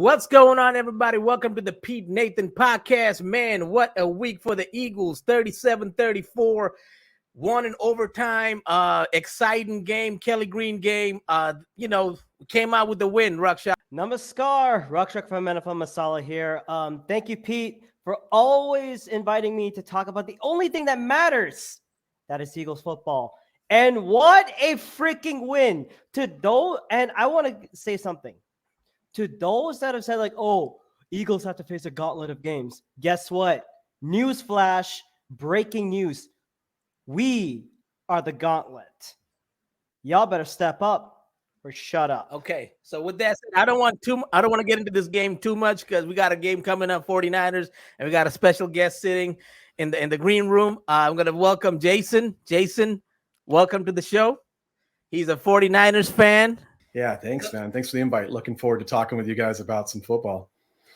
What's going on, everybody? Welcome to the Pete Nathan podcast. Man, what a week for the Eagles. 37-34, won in overtime. Exciting game, Kelly Green game. Came out with the win, Rakshak. Namaskar, Rakshak from NFL Masala here. Thank you, Pete, for always inviting me to talk about the only thing that matters. That is Eagles football. And what a freaking win. And I want to say something. To those that have said, like, oh, Eagles have to face a gauntlet of games. Guess what? Newsflash, breaking news. We are the gauntlet. Y'all better step up or shut up. Okay, so with that said, I don't want to get into this game too much because we got a game coming up, 49ers, and we got a special guest sitting in the green room. I'm going to welcome Jason. Jason, welcome to the show. He's a 49ers fan. Yeah, thanks, man. Thanks for the invite. Looking forward to talking with you guys about some football.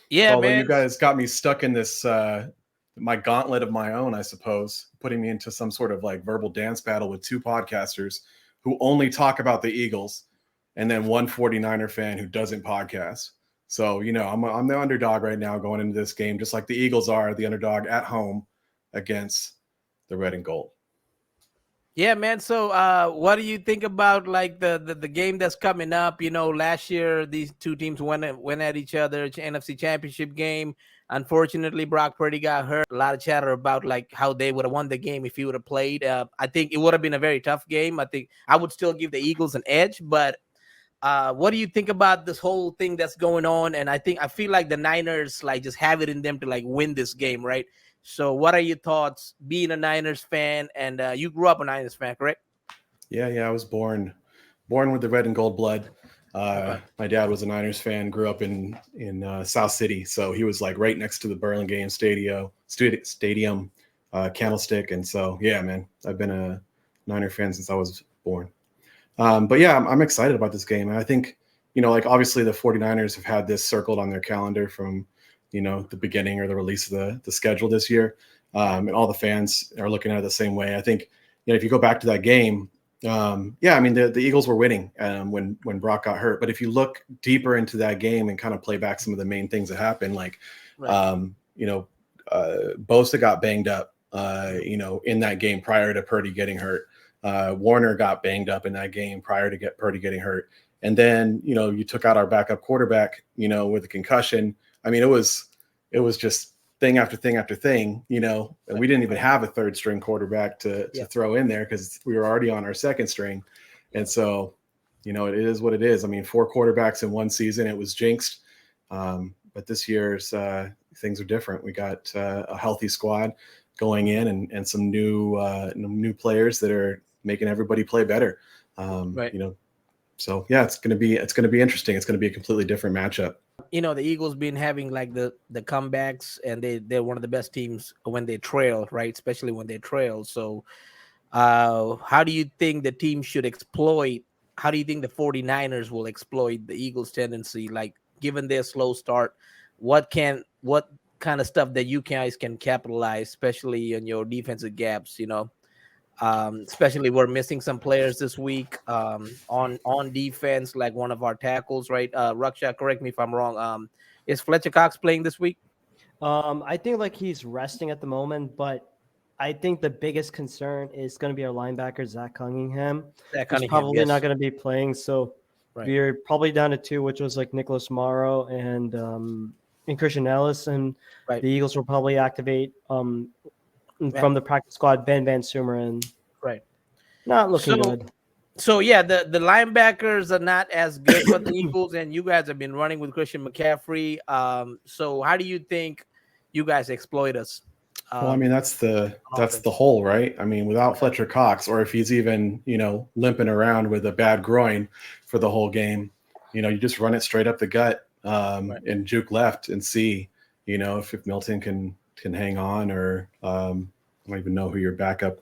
Yeah, although man. You guys got me stuck in this my gauntlet of my own, I suppose, putting me into some sort of like verbal dance battle with two podcasters who only talk about the Eagles, and then one 49er fan who doesn't podcast. So, I'm the underdog right now going into this game, just like the Eagles are the underdog at home against the red and gold. Yeah, man. So what do you think about like the game that's coming up? Last year these two teams went at each other, NFC Championship game. Unfortunately, Brock Purdy got hurt. A lot of chatter about like how they would have won the game if he would have played. I think it would have been a very tough game. I think I would still give the Eagles an edge, but what do you think about this whole thing that's going on? And I feel like the Niners like just have it in them to like win this game, right? So what are your thoughts being a Niners fan? And you grew up a Niners fan, correct? Yeah. I was born with the red and gold blood. My dad was a Niners fan, grew up in South City. So he was like right next to the Burlingame Stadium, Candlestick. And so, yeah, man, I've been a Niner fan since I was born. But yeah, I'm excited about this game. And I think, like obviously the 49ers have had this circled on their calendar from, the beginning or the release of the schedule this year. And all the fans are looking at it the same way. I think, if you go back to that game, the Eagles were winning when Brock got hurt. But if you look deeper into that game and kind of play back some of the main things that happened, like, Bosa got banged up, in that game prior to Purdy getting hurt. Warner got banged up in that game prior to Purdy getting hurt. And then, you took out our backup quarterback, with a concussion. I mean, it was just thing after thing after thing, and we didn't even have a third string quarterback to throw in there because we were already on our second string. And so, it is what it is. I mean, 4 quarterbacks in one season, it was jinxed. But this year's things are different. We got a healthy squad going in and some new players that are making everybody play better. So yeah, it's going to be interesting. It's going to be a completely different matchup. The Eagles been having like the comebacks, and they're one of the best teams when they trail, right? Especially when they trail. So how do you think the team should exploit? How do you think the 49ers will exploit the Eagles' tendency? Like, given their slow start, what kind of stuff that you guys can capitalize, especially on your defensive gaps, especially we're missing some players this week on defense, like one of our tackles, right? Rakshak, correct me if I'm wrong. Is Fletcher Cox playing this week? I think like he's resting at the moment, but I think the biggest concern is going to be our linebacker, Zach Cunningham. He's probably not going to be playing. So we're probably down to 2, which was like Nicholas Morrow and Christian Ellis. And the Eagles will probably activate from the practice squad, Ben Van Sumeren. Not looking good. So yeah, the linebackers are not as good for the Eagles, and you guys have been running with Christian McCaffrey. So how do you think you guys exploit us? Well, I mean, that's the whole, right? I mean, without Fletcher Cox, or if he's even, limping around with a bad groin for the whole game, you just run it straight up the gut and juke left and see, if Milton can hang on, or I don't even know who your backup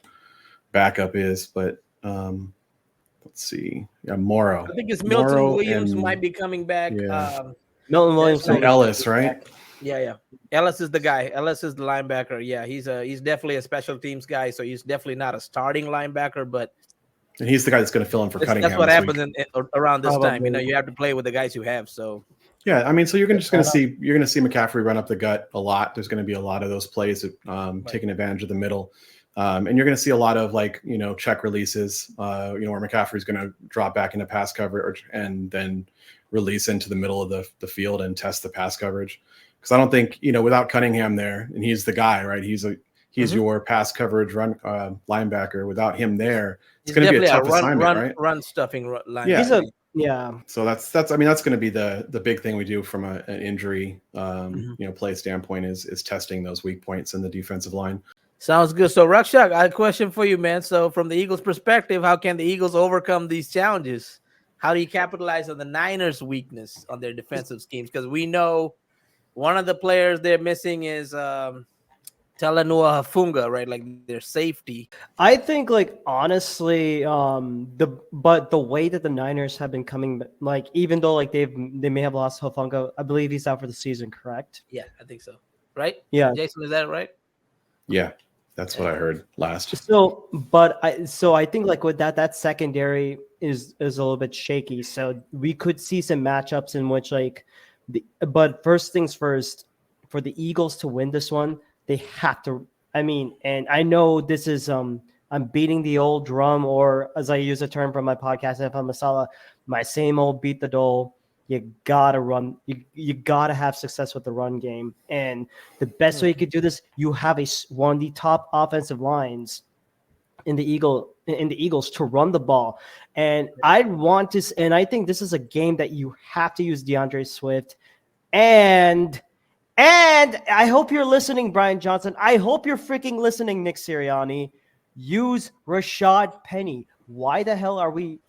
is, but let's see. Yeah, Morrow. I think it's Milton Williams might be coming back. Yeah. Milton Williams and Ellis, right? Yeah. Ellis is the guy. Ellis is the linebacker. Yeah, he's definitely a special teams guy, so he's definitely not a starting linebacker, but and he's the guy that's going to fill in for Cunningham. That's what happens around this time. You have to play with the guys you have. So Yeah, I mean, so you're going to see McCaffrey run up the gut a lot. There's going to be a lot of those plays, taking advantage of the middle, and you're going to see a lot of check releases, where McCaffrey's going to drop back into pass coverage and then release into the middle of the field and test the pass coverage. Because I don't think without Cunningham there, and he's the guy, right? He's your pass coverage run linebacker. Without him there, it's going to be a tough assignment, right? Run stuffing linebacker. Yeah. Yeah. So that's going to be the big thing we do from an injury play standpoint is testing those weak points in the defensive line. Sounds good. So Rakshak, I have a question for you, man. So from the Eagles' perspective, how can the Eagles overcome these challenges? How do you capitalize on the Niners' weakness on their defensive schemes? Because we know one of the players they're missing is Talanoa Hafunga, right? Like their safety. I think, honestly, but the way that the Niners have been coming, even though they may have lost Hafunga, I believe he's out for the season, correct? Yeah, I think so. Right? Yeah. Jason, is that right? Yeah, that's what I heard last. So I think with that secondary is a little bit shaky. So we could see some matchups in which but first things first, for the Eagles to win this one, they have to. And I know this is I'm beating the old drum, or as I use a term from my podcast, NFL Masala, my same old beat the dole. You gotta run. You gotta have success with the run game, and the best way you could do this, you have one of the top offensive lines in the Eagles to run the ball, and I think this is a game that you have to use DeAndre Swift, and I hope you're listening, Brian Johnson. I hope you're freaking listening, Nick Sirianni. Use Rashad Penny. Why the hell are we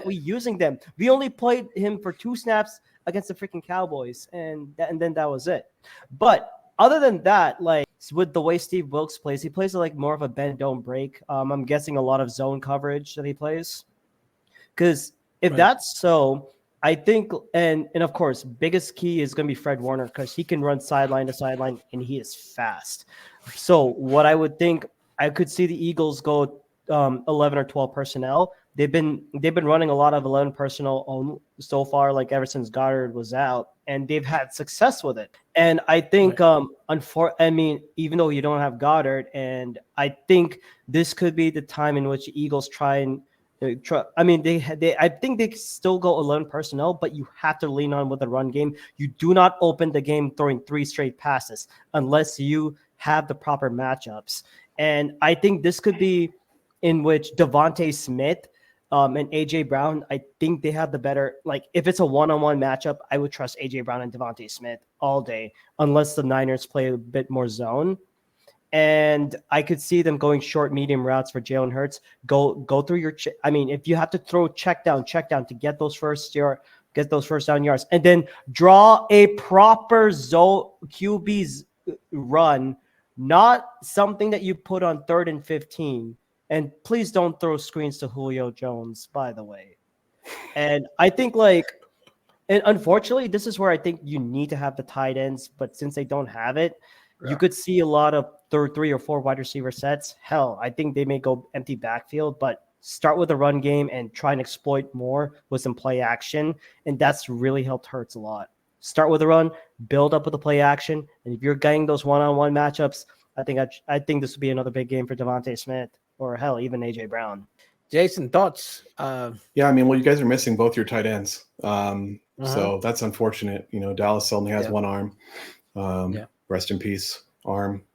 using them? We only played him for 2 snaps against the freaking Cowboys, and then that was it. But other than that, with the way Steve Wilkes plays, he plays more of a bend don't break. I'm guessing a lot of zone coverage that he plays. Because if that's so, I think, and of course, biggest key is going to be Fred Warner, because he can run sideline to sideline and he is fast. So what I would think, I could see the Eagles go 11 or 12 personnel. They've been running a lot of 11 personnel so far, ever since Goddard was out, and they've had success with it. And I think, even though you don't have Goddard, and I think this could be the time in which the Eagles try and. I think they still go 11 personnel, but you have to lean on with the run game. You do not open the game throwing 3 straight passes unless you have the proper matchups. And I think this could be in which Devontae Smith and AJ Brown, I think they have the better, if it's a one-on-one matchup, I would trust AJ Brown and Devontae Smith all day, unless the Niners play a bit more zone. And I could see them going short, medium routes for Jalen Hurts. Go through your. If you have to throw check down to get those first down yards, and then draw a proper zone QB's run, not something that you put on 3rd and 15. And please don't throw screens to Julio Jones, by the way. And I think and unfortunately, this is where I think you need to have the tight ends, but since they don't have it. Yeah. You could see a lot of 3 or 4 wide receiver sets. Hell, I think they may go empty backfield, but start with the run game and try and exploit more with some play action. And that's really helped Hurts a lot. Start with the run, build up with the play action. And if you're getting those one-on-one matchups, I think this would be another big game for Devontae Smith, or hell, even AJ Brown. Jason, thoughts? Yeah, you guys are missing both your tight ends. So that's unfortunate. Dallas only has one arm. Rest in peace.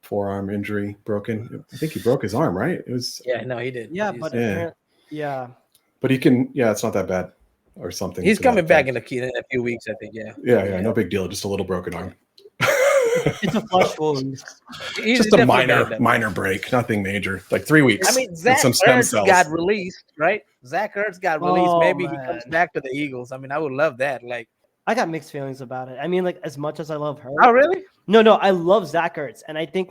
Forearm injury, broken. I think he broke his arm, right? It was. Yeah, no, he did. Yeah, but But he can. Yeah, it's not that bad, or something. He's coming back in a few weeks, I think. Yeah. No big deal. Just a little broken arm. It's a flesh wound. Just a minor break, nothing major. 3 weeks. Zach Ertz got released, right? Zach Ertz got released. Maybe he comes back to the Eagles. I would love that. I got mixed feelings about it. As much as I love her. Oh, really? No, I love Zach Ertz. And I think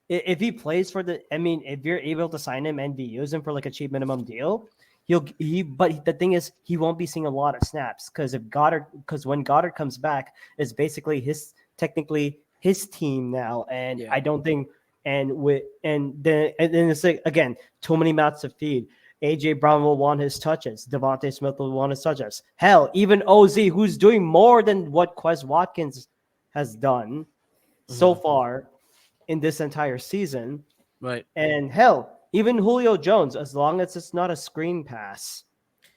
if he plays for if you're able to sign him and use him for a cheap minimum deal, but the thing is, he won't be seeing a lot of snaps because when Goddard comes back, it's basically technically his team now. And I don't think, and then it's again, too many mouths to feed. AJ Brown will want his touches. Devontae Smith will want his touches. Hell, even OZ, who's doing more than what Quez Watkins has done so far in this entire season. Right. And hell, even Julio Jones, as long as it's not a screen pass.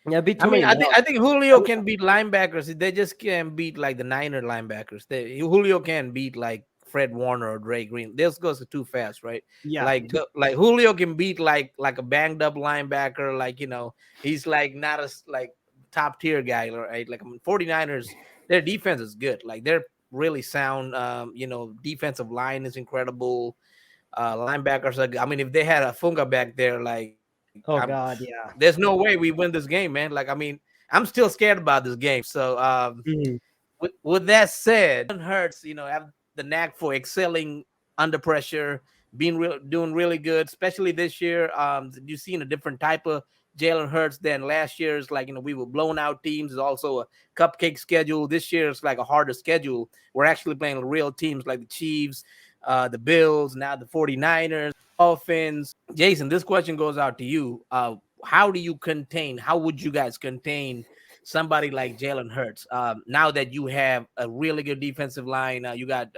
Yeah, be too I mean, many. I think Julio can beat linebackers. They just can't beat like the Niner linebackers. Julio can beat like Fred Warner or Dre Green. Those guys are too fast, right? Yeah, Like Julio can beat like a banged up linebacker. Like, you know, he's like not a like top tier guy, right? Like, I mean, 49ers, their defense is good. Like, they're really sound. You know, defensive line is incredible. Linebackers are. I mean, if they had a Funga back there, like, Oh God, yeah. there's no way we win this game, man. Like, I mean, I'm still scared about this game. So, with that said, Jalen Hurts, you know, have the knack for excelling under pressure, doing really good, especially this year. You've seen a different type of Jalen Hurts than last year's. Like, you know, we were blown out teams. It's also a cupcake schedule. This year it's like a harder schedule. We're actually playing real teams like the Chiefs, the Bills, now the 49ers, Dolphins. Jason, this question goes out to you. How would you guys contain somebody like Jalen Hurts? Now that you have a really good defensive line, you got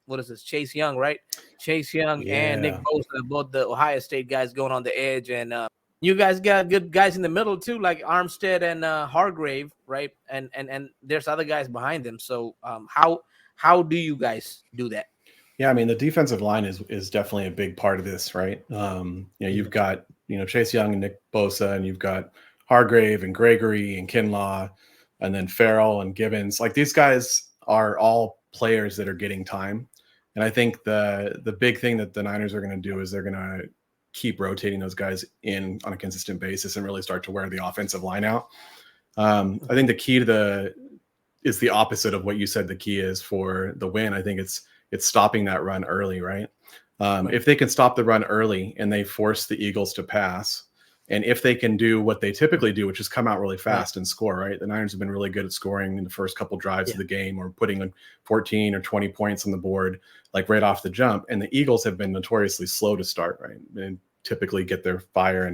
what is this? Chase Young, right? Chase Young and Nick Bosa, both the Ohio State guys going on the edge, and you guys got good guys in the middle too, like Armstead and Hargrave, right? And there's other guys behind them. So how do you guys do that? Yeah, I mean, the defensive line is definitely a big part of this, right? You know, you've got, you know, Chase Young and Nick Bosa, and you've got Hargrave and Gregory and Kinlaw, and then Farrell and Gibbons. Like, these guys are all players that are getting time. And I think the big thing that the Niners are going to do is they're going to keep rotating those guys in on a consistent basis and really start to wear the offensive line out. I think the key is the opposite of what you said the key is for the win. I think it's stopping that run early, right? If they can stop the run early and they force the Eagles to pass, and if they can do what they typically do, which is come out really fast and score, right? The Niners have been really good at scoring in the first couple drives of the game, or putting 14 or 20 points on the board, like right off the jump. And the Eagles have been notoriously slow to start, right? And typically get their fire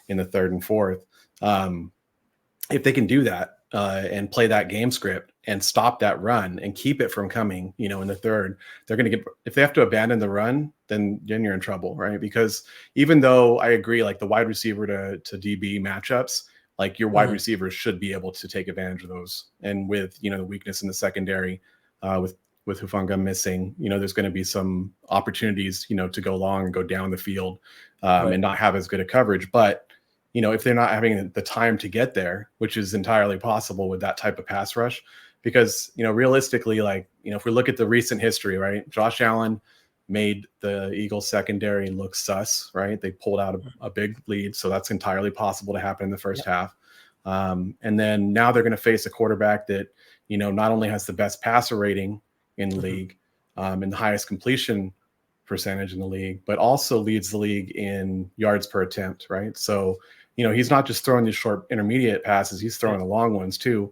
in the third and fourth. If they can do that and play that game script and stop that run and keep it from coming, you know, in the third, they're going to get, if they have to abandon the run, then you're in trouble, right? Because even though I agree, like the wide receiver to DB matchups, like your wide receivers should be able to take advantage of those. And with, you know, the weakness in the secondary, with Hufanga missing, you know, there's going to be some opportunities, you know, to go long and go down the field and not have as good a coverage. But, you know, if they're not having the time to get there, which is entirely possible with that type of pass rush, because, you know, realistically, like, you know, if we look at the recent history, right, Josh Allen made the Eagles secondary look sus, right? They pulled out a big lead. So that's entirely possible to happen in the first half. And then now they're going to face a quarterback that, you know, not only has the best passer rating in the league and the highest completion percentage in the league, but also leads the league in yards per attempt, right? So, you know, he's not just throwing these short intermediate passes, he's throwing the long ones too.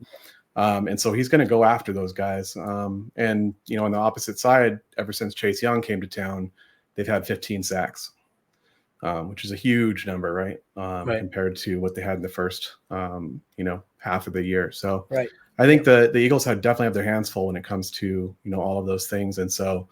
And so he's going to go after those guys. And, you know, on the opposite side, ever since Chase Young came to town, they've had 15 sacks, which is a huge number, right? Compared to what they had in the first, you know, half of the year. So I think the Eagles definitely have their hands full when it comes to, you know, all of those things. And so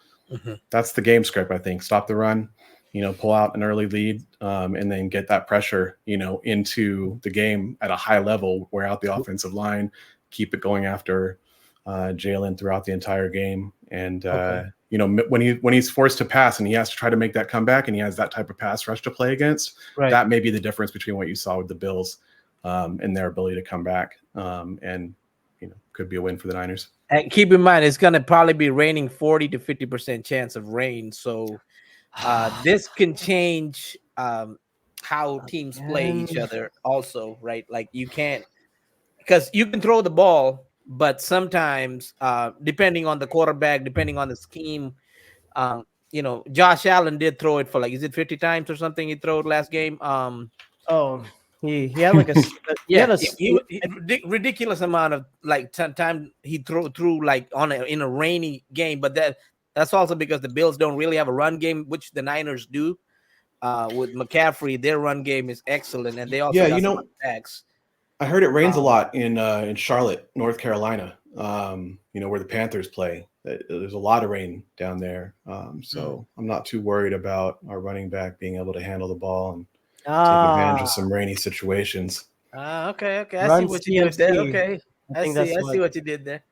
that's the game script, I think. Stop the run, you know, pull out an early lead, and then get that pressure, you know, into the game at a high level, wear out the offensive line, keep it going after Jalen throughout the entire game. And, you know, when he's forced to pass and he has to try to make that comeback and he has that type of pass rush to play against, that may be the difference between what you saw with the Bills and their ability to come back. And, you know, could be a win for the Niners. And keep in mind, it's going to probably be raining 40 to 50% chance of rain. So this can change how teams play each other also, right? Like, you can't, because you can throw the ball, but sometimes depending on the quarterback, depending on the scheme, you know, Josh Allen did throw it for, like, is it 50 times or something he threw last game? He had like a ridiculous amount of like time he threw like in a rainy game, but that's also because the Bills don't really have a run game, which the Niners do. with McCaffrey, their run game is excellent, and they also Yeah, got some backs. I heard it rains a lot in Charlotte, North Carolina. Where the Panthers play. There's a lot of rain down there, so I'm not too worried about our running back being able to handle the ball and take advantage of some rainy situations. Okay. I see Run what you did there. CMC. Okay, I see what you did there.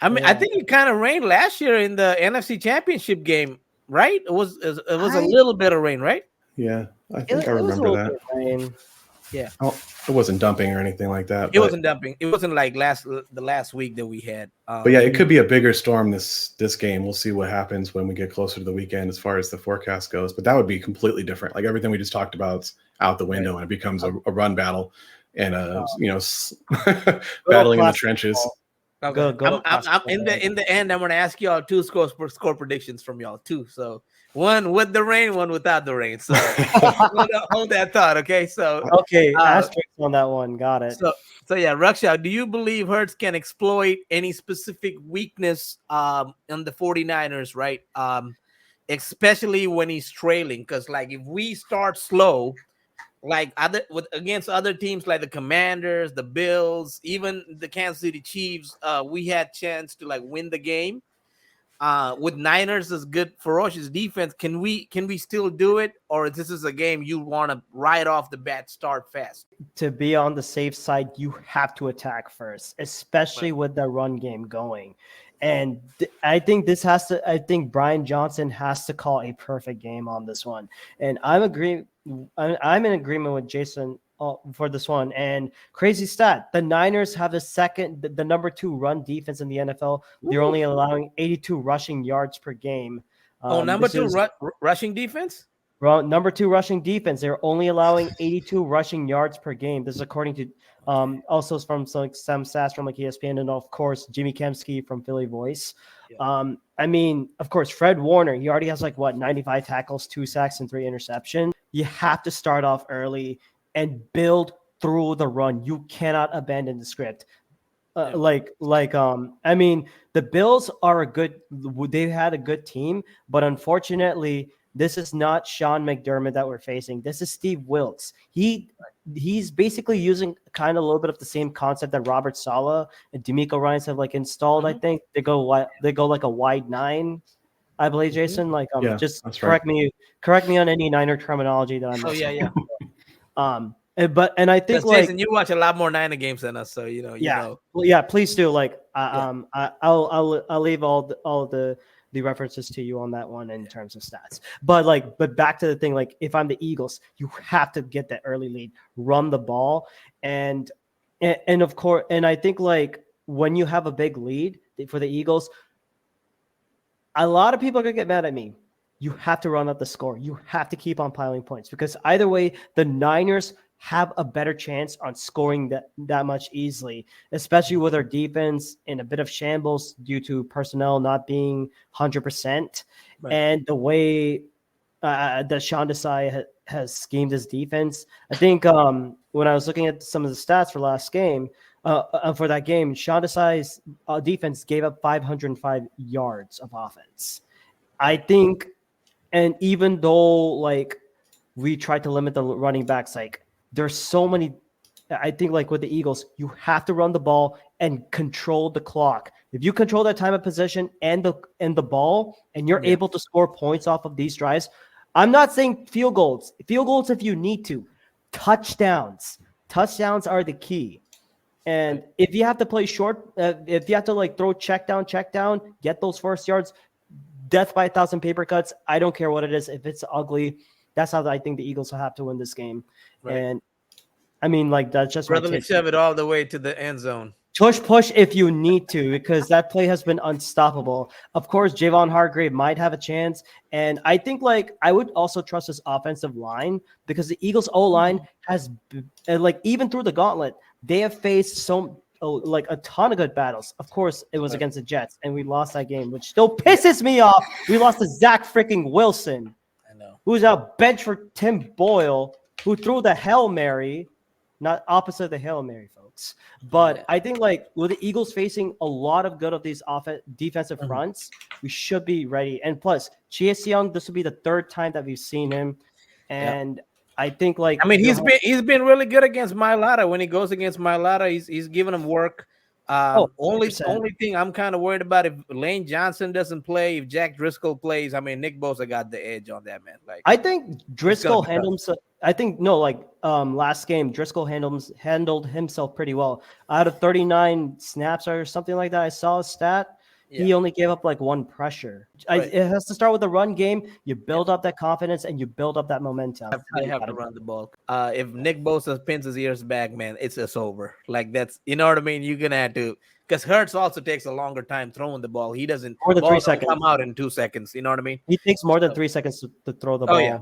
I mean, Yeah. I think it kind of rained last year in the NFC Championship game, right? It was a little bit of rain, right? Yeah, I think I remember that. Yeah. Oh, it wasn't dumping or anything like that. It wasn't dumping. It wasn't like the last week that we had. But yeah, it could be a bigger storm this game. We'll see what happens when we get closer to the weekend as far as the forecast goes. But that would be completely different. Like everything we just talked about is out the window, and it becomes a run battle and battling in the trenches. Okay. I'm in the end. I'm going to ask y'all two score predictions from y'all too. So one with the rain, one without the rain. So hold that thought, okay? So asterisk on that one. Got it. So yeah, Rakshak, do you believe Hurts can exploit any specific weakness on the 49ers, right? Especially when he's trailing, because like if we start slow, like against other teams like the Commanders, the Bills, even the Kansas City Chiefs, we had chance to like win the game. With Niners as good ferocious defense, can we still do it, or this is a game you want to right off the bat start fast? To be on the safe side, you have to attack first, especially with the run game going. And I think Brian Johnson has to call a perfect game on this one. And I'm in agreement with Jason for this one. And crazy stat, the Niners have the number 2 run defense in the NFL. They're only allowing 82 rushing yards per game. Number 2 rushing defense? Number 2 rushing defense. They're only allowing 82 rushing yards per game. This is according to also from some stats from like ESPN, and of course Jimmy Kempski from Philly Voice. Yeah. I mean, of course, Fred Warner, he already has 95 tackles, 2 sacks, and 3 interceptions. You have to start off early and build through the run. You cannot abandon the script. I mean, the Bills are they've had a good team, but unfortunately, this is not Sean McDermott that we're facing. This is Steve Wilkes. He's basically using kind of a little bit of the same concept that Robert Saleh and D'Amico Ryans have installed. I think they go like a wide 9, I believe, Jason. Just correct me on any Niner terminology that I'm missing. I think Jason, you watch a lot more Niner games than us, so you know. Well, yeah, please do. I'll leave all the references to you on that one in terms of stats. But back to the thing, if I'm the Eagles, you have to get that early lead, run the ball, and of course, and I think when you have a big lead for the Eagles, a lot of people are gonna get mad at me. You have to run up the score. You have to keep on piling points, because either way, the Niners have a better chance on scoring that much easily, especially with our defense in a bit of shambles due to personnel not being 100%. Right. And the way that Sean Desai has schemed his defense. I think when I was looking at some of the stats for last game, for that game, Sean Desai's defense gave up 505 yards of offense. I think, and even though we tried to limit the running backs, there's so many. I think with the Eagles, you have to run the ball and control the clock. If you control that time of possession and the ball, and you're able to score points off of these drives, I'm not saying field goals if you need to. Touchdowns are the key. And if you have to play short, if you have to throw check down, get those first yards, death by 1,000 paper cuts, I don't care what it is. If it's ugly, that's how I think the Eagles will have to win this game. Right. And I mean, that's just brotherly shove it all the way to the end zone. Push if you need to, because that play has been unstoppable. Of course, Javon Hargrave might have a chance, and I think I would also trust his offensive line, because the Eagles O-line has even through the gauntlet, they have faced a ton of good battles. Of course, it was against the Jets, and we lost that game, which still pisses me off. We lost to Zach freaking Wilson, who's out bench for Tim Boyle, who threw the Hail Mary, not opposite the Hail Mary, folks. But I think with the Eagles facing a lot of good of these defensive fronts, we should be ready. And plus, Chase Young, this will be the 3rd time that we've seen him. And I think like I mean, he's been really good against Mailata. When he goes against Mailata, he's giving him work. Only 100%. thing I'm kind of worried about if Lane Johnson doesn't play, if Jack Driscoll plays. I mean, Nick Bosa got the edge on that, man. Like, I think Driscoll be tough. handled himself. I think no, like last game, Driscoll handled himself pretty well. Out of 39 snaps or something like that, I saw a stat. He only gave up like one pressure. Right. It has to start with the run game. You build up that confidence and you build up that momentum. They have to run the ball. If Nick Bosa pins his ears back, man, it's just over. Like that's, you know what I mean. You're gonna have to, because Hurts also takes a longer time throwing the ball. He doesn't more than 3 seconds come out in 2 seconds. You know what I mean? He takes more than 3 seconds to throw the ball. Oh yeah,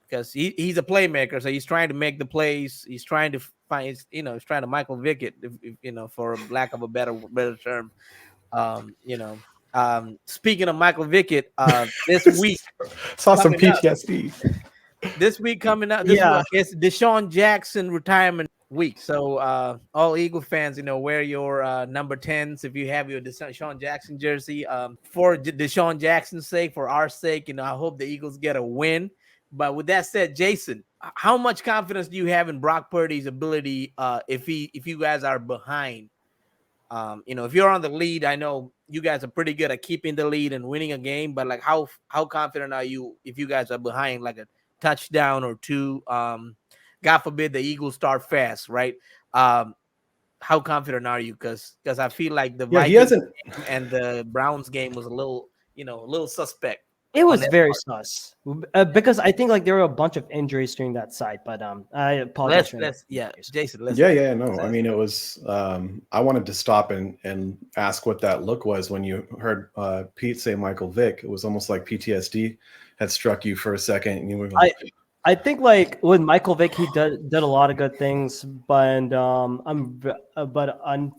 because he's a playmaker, so he's trying to make the plays. He's trying to find, he's trying to Michael Vick it, if for lack of a better term. Speaking of Michael Vick, this week saw some PTSD. This week coming up, week, it's Deshaun Jackson retirement week. So all Eagle fans, wear your number 10s if you have your Deshaun Jackson jersey. For Deshaun Jackson's sake, for our sake, I hope the Eagles get a win. But with that said, Jason, how much confidence do you have in Brock Purdy's ability if you guys are behind? If you're on the lead, I know you guys are pretty good at keeping the lead and winning a game, but like how confident are you if you guys are behind like a touchdown or two? God forbid the Eagles start fast, right? How confident are you? Because I feel like the Vikings game and the Browns game was a little suspect. It was very sus because I think like there were a bunch of injuries during that side, but I apologize. Jason. No. I mean, it was. I wanted to stop and ask what that look was when you heard Pete say Michael Vick. It was almost like PTSD had struck you for a second, and you were. I think like with Michael Vick, he did a lot of good things, but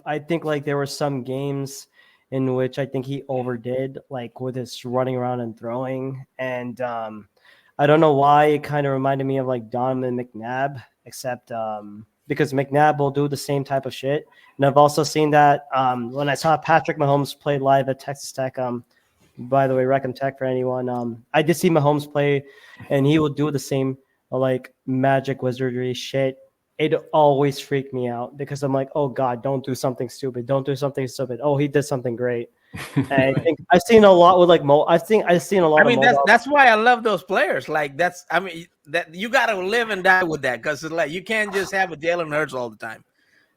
I think like there were some games in which I think he overdid, like with his running around and throwing. And I don't know why it kind of reminded me of like Donovan McNabb, except because McNabb will do the same type of shit. And I've also seen that when I saw Patrick Mahomes play live at Texas Tech. By the way, Reckham Tech for anyone. I did see Mahomes play, and he will do the same like magic wizardry shit. It always freaked me out because I'm like, oh God, don't do something stupid. Don't do something stupid. Oh, he did something great. And I think I've seen a lot with like I've seen a lot. I mean, that's why I love those players. Like that you got to live and die with that because it's like you can't just have a Jalen Hurts all the time.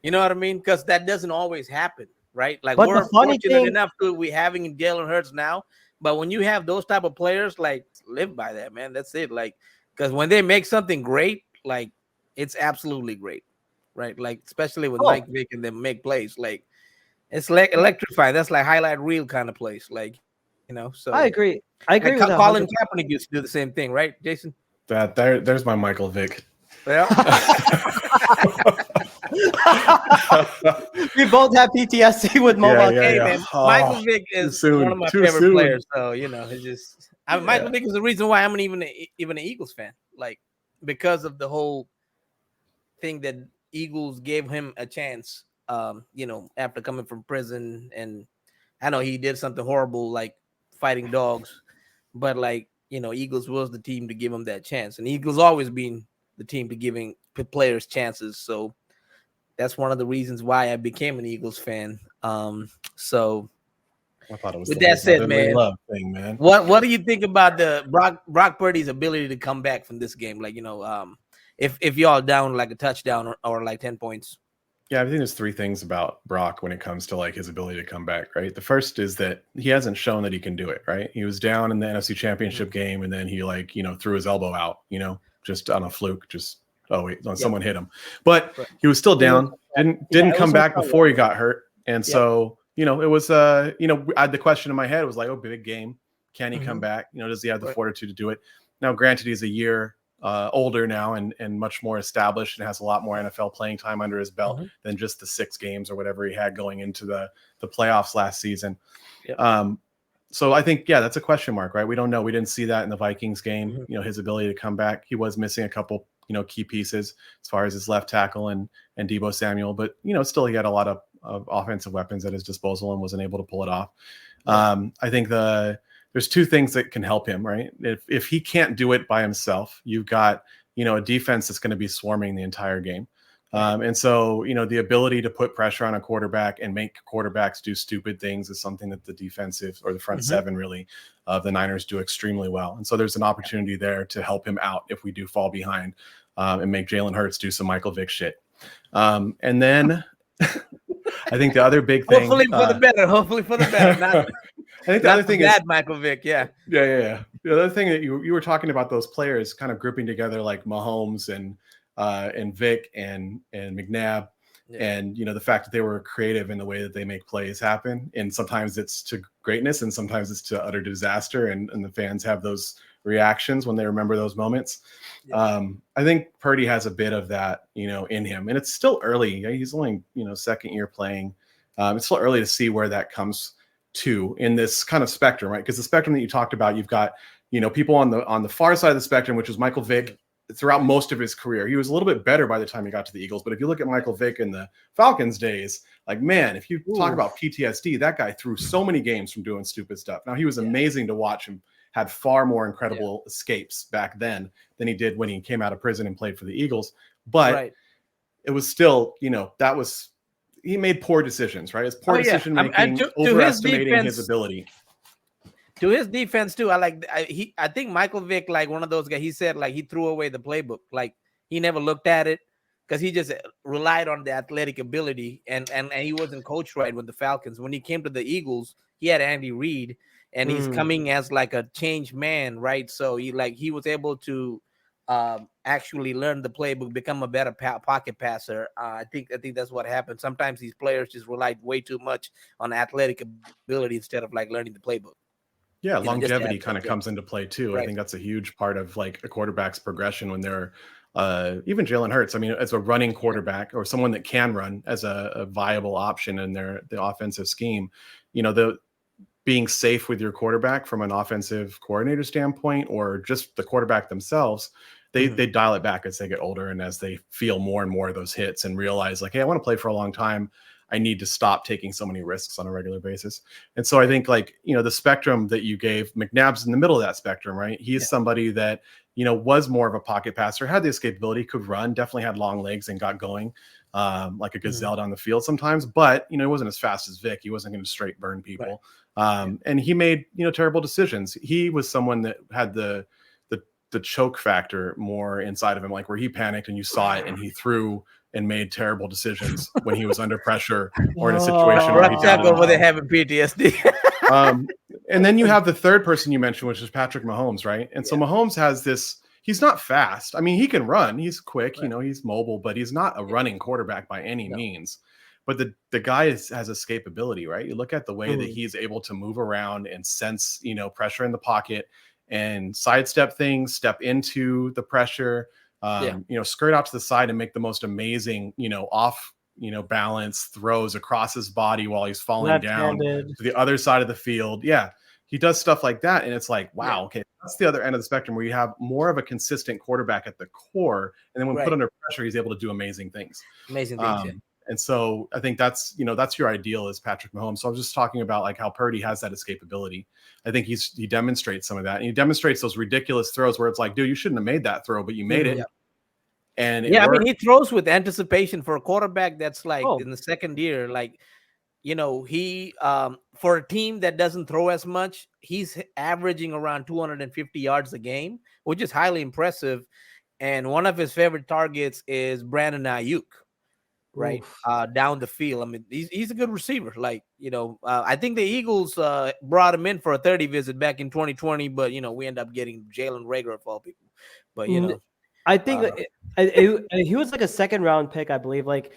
You know what I mean? Because that doesn't always happen, right? Like but we're fortunate enough to we having Jalen Hurts now, but when you have those type of players, like live by that, man. That's it. Like because when they make something great, like. It's absolutely great, right? Like especially with Mike Vick and them make plays, like it's like electrifying. That's like highlight reel kind of place, like So I agree. With Colin Kaepernick used to do the same thing, right, Jason? There's my Michael Vick. Yeah. We both have PTSD with mobile game. Man. Michael Vick is one of my favorite players, so it's just. Michael Vick is the reason why I'm even an Eagles fan, like because of the whole thing that Eagles gave him a chance, after coming from prison. And I know he did something horrible, like fighting dogs, but like, Eagles was the team to give him that chance. And Eagles always been the team to giving players chances. So that's one of the reasons why I became an Eagles fan. So I thought it was with that said, man, love thing, man. What do you think about the Brock Purdy's ability to come back from this game? Like, if y'all down like a touchdown or like 10 points. Yeah, I think there's three things about Brock when it comes to like his ability to come back, right? The first is that he hasn't shown that he can do it, right? He was down in the NFC Championship game and then he threw his elbow out, just on a fluke, someone hit him. But he was still down, didn't come back before he got hurt. And so, it was I had the question in my head was like, oh, big game. Can he come back? Does he have the fortitude to do it? Now, granted, he's a year older now and much more established and has a lot more NFL playing time under his belt than just the 6 games or whatever he had going into the playoffs last season. Yep. So I think, that's a question mark, right? We don't know. We didn't see that in the Vikings game, his ability to come back. He was missing a couple, key pieces as far as his left tackle and Deebo Samuel, but, still he had a lot of offensive weapons at his disposal and wasn't able to pull it off. I think there's 2 things that can help him, right? If he can't do it by himself, you've got a defense that's going to be swarming the entire game. And so, the ability to put pressure on a quarterback and make quarterbacks do stupid things is something that the defensive or the front seven really of the Niners do extremely well. And so there's an opportunity there to help him out if we do fall behind and make Jalen Hurts do some Michael Vick shit. And then I think the other big thing, hopefully for the better. Not, I think the other thing is Michael Vick. Yeah. The other thing that you were talking about, those players kind of grouping together like Mahomes and Vic and McNabb, and the fact that they were creative in the way that they make plays happen, and sometimes it's to greatness and sometimes it's to utter disaster, and the fans have those reactions when they remember those moments. I think Purdy has a bit of that in him, and it's still early. He's only second year playing. It's still early to see where that comes to in this kind of spectrum, right? Because the spectrum that you talked about, you've got people on the far side of the spectrum, which was Michael Vick. Throughout most of his career, he was a little bit better by the time he got to the Eagles. But if you look at Michael Vick in the Falcons days, like, man, if you talk about PTSD, that guy threw so many games from doing stupid stuff. Now, he was amazing to watch and had far more incredible escapes back then than he did when he came out of prison and played for the Eagles. But it was still, he made poor decisions, right? It's poor decision making, overestimating his ability. To his defense too, I think Michael Vick, like one of those guys, he said like he threw away the playbook. Like he never looked at it because he just relied on the athletic ability, and he wasn't coached right with the Falcons. When he came to the Eagles, he had Andy Reid, and he's coming as like a changed man, right? So he was able to actually learn the playbook, become a better pocket passer. I think that's what happened. Sometimes these players just relied way too much on athletic ability instead of like learning the playbook. Yeah, longevity kind of comes into play too. Right. I think that's a huge part of like a quarterback's progression when they're even Jalen Hurts. I mean, as a running quarterback or someone that can run as a viable option in the offensive scheme, the being safe with your quarterback from an offensive coordinator standpoint or just the quarterback themselves, they dial it back as they get older and as they feel more and more of those hits and realize like, hey, I want to play for a long time. I need to stop taking so many risks on a regular basis. And so I think like, the spectrum that you gave, McNabb's in the middle of that spectrum, right? He's somebody that, was more of a pocket passer, had the escapability, could run, definitely had long legs and got going like a gazelle down the field sometimes, but, he wasn't as fast as Vic. He wasn't going to straight burn people. Right. And he made, terrible decisions. He was someone that had the choke factor more inside of him, like where he panicked and you saw it and he threw and made terrible decisions when he was under pressure or in a situation where he Rakshak over there having PTSD. And then you have the third person you mentioned, which is Patrick Mahomes, right? And so Mahomes has this, he's not fast. I mean, he can run, he's quick, he's mobile, but he's not a running quarterback by any means. But the guy has escapability, right? You look at the way that he's able to move around and sense, pressure in the pocket and sidestep things, step into the pressure, skirt out to the side and make the most amazing, off, balance throws across his body while he's falling down to the other side of the field. Yeah. He does stuff like that. And it's like, wow, okay, that's the other end of the spectrum where you have more of a consistent quarterback at the core. And then when put under pressure, he's able to do amazing things. And so I think that's, that's your ideal is Patrick Mahomes. So I was just talking about like how Purdy has that escapability. I think he demonstrates some of that. And he demonstrates those ridiculous throws where it's like, dude, you shouldn't have made that throw, but you made it. Yeah. And I mean, he throws with anticipation for a quarterback that's like in the second year, like, he for a team that doesn't throw as much, he's averaging around 250 yards a game, which is highly impressive. And one of his favorite targets is Brandon Ayuk. Right. Down the field. I mean, he's a good receiver. Like, I think the Eagles brought him in for a 30 visit back in 2020, but we end up getting Jalen Reagor of all people. But I think he was like a second round pick, I believe. Like,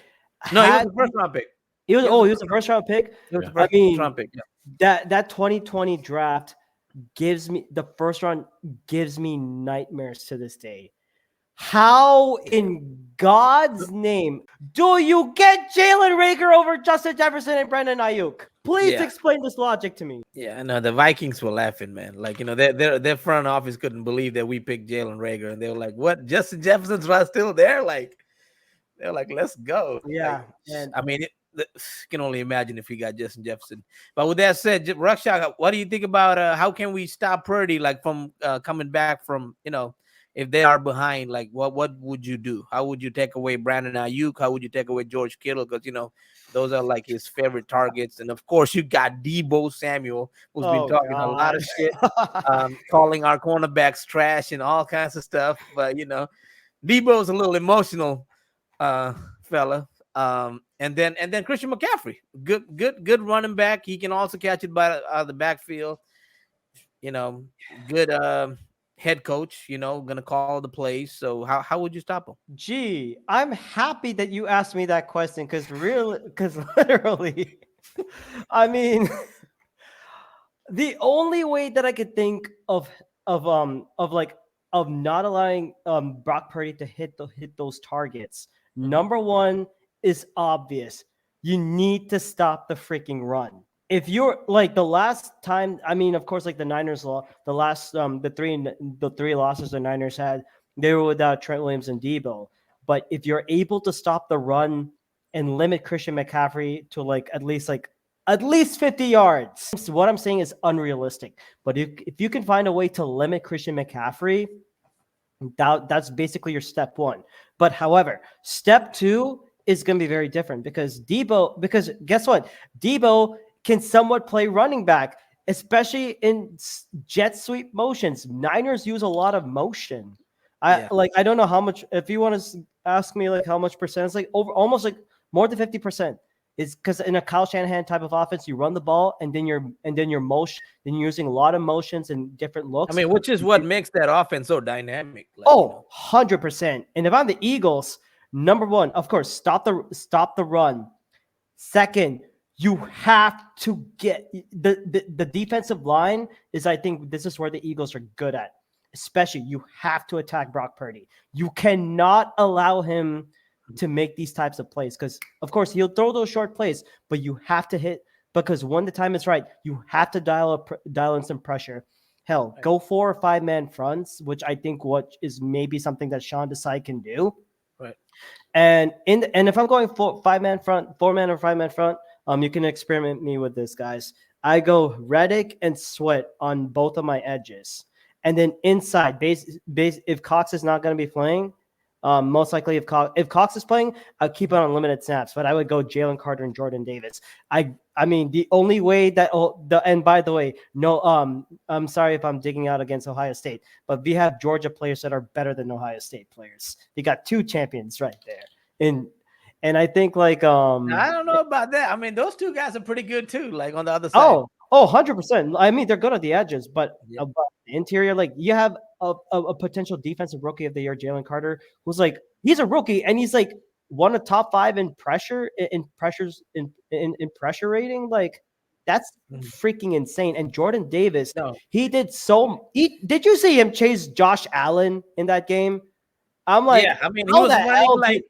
no, he was a first round pick. He was a first round pick. I mean, round pick. Yeah. That 2020 draft the first round gives me nightmares to this day. How in God's name do you get Jalen Reagor over Justin Jefferson and Brandon Ayuk? Please explain this logic to me. Yeah, I know the Vikings were laughing, man. Like, their front office couldn't believe that we picked Jalen Reagor, and they were like, "What? Justin Jefferson's still there?" Like, they're like, "Let's go." Yeah, and I mean, can only imagine if he got Justin Jefferson. But with that said, Rakshak, what do you think about how can we stop Purdy like from coming back from if they are behind, like what would you do? How would you take away Brandon Ayuk? How would you take away George Kittle? Because those are like his favorite targets. And of course, you got Debo Samuel, who's been Oh talking a lot God. of shit, calling our cornerbacks trash and all kinds of stuff. But Debo's a little emotional fella. And then Christian McCaffrey, good running back. He can also catch it by the backfield. Good head coach. Gonna call the plays. So how would you stop him? Gee, I'm happy that you asked me that question because literally, I mean, the only way that I could think of not allowing Brock Purdy to hit those targets. Number one is obvious. You need to stop the freaking run. If you're like the last time, I mean, of course, like the Niners the three losses the Niners had, they were without Trent Williams and Debo. But if you're able to stop the run and limit Christian McCaffrey to at least 50 yards. So what I'm saying is unrealistic. But if you can find a way to limit Christian McCaffrey, that's basically your step one. But however, step two is going to be very different because guess what? Debo can somewhat play running back, especially in jet sweep motions. Niners use a lot of motion. I don't know how much, if you want to ask me like how much percent, it's like over almost like more than 50%. It's because in a Kyle Shanahan type of offense, you run the ball and then you're using a lot of motions and different looks. I mean, which is what makes that offense so dynamic. 100%. And if I'm the Eagles, number one, of course, stop the run. Second, you have to get the defensive line is, I think this is where the Eagles are good at. Especially, you have to attack Brock Purdy. You cannot allow him to make these types of plays because, of course, he'll throw those short plays, but you have to hit because when the time is right, you have to dial in some pressure. Hell, go 4 or 5 man fronts, which I think what is maybe something that Sean Desai can do. Right. And if I'm going 4 man front, 4 man or 5 man front, you can experiment me with this, guys. I go Reddick and Sweat on both of my edges. And then inside, if Cox is not going to be playing, most likely if Cox is playing, I'll keep it on limited snaps. But I would go Jalen Carter and Jordan Davis. I mean, the only way that and by the way, no, I'm sorry if I'm digging out against Ohio State, but we have Georgia players that are better than Ohio State players. You got 2 champions right there, and I think I don't know about that. I mean, those 2 guys are pretty good too. Like on the other side. 100%. I mean, they're good at the edges, but the interior, like you have a potential defensive rookie of the year, Jalen Carter, who's like he's a rookie and he's like one of top 5 in pressure in pressure rating. Like that's freaking insane. And Jordan Davis, did you see him chase Josh Allen in that game? I'm like, yeah, I mean, he was running like.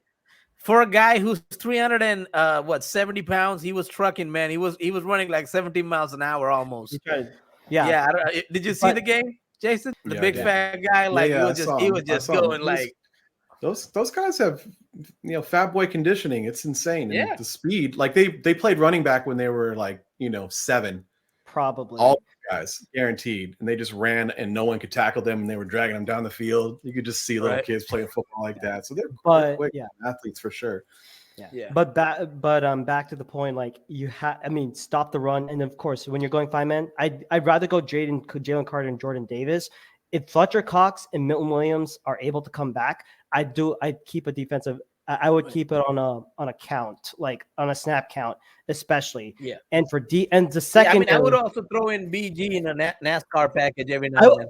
For a guy who's 370 pounds, he was trucking, man. He was running like 17 miles an hour almost. Yeah. Did you see the game, Jason? The big fat guy, like he was just going like. Those guys have fat boy conditioning. It's insane. Yeah. And the speed, like they played running back when they were like 7. Probably all guys guaranteed, and they just ran and no one could tackle them, and they were dragging them down the field. You could just see little kids playing football like that. So they're quick athletes for sure. Yeah. But back to the point, like stop the run, and of course when you're going 5 man, I'd rather go Jalen Carter and Jordan Davis. If Fletcher Cox and Milton Williams are able to come back, I'd keep a defensive. I would keep it on a count, like on a snap count, especially. Yeah. And the second, I would also throw in BG in a NASCAR package every now and then.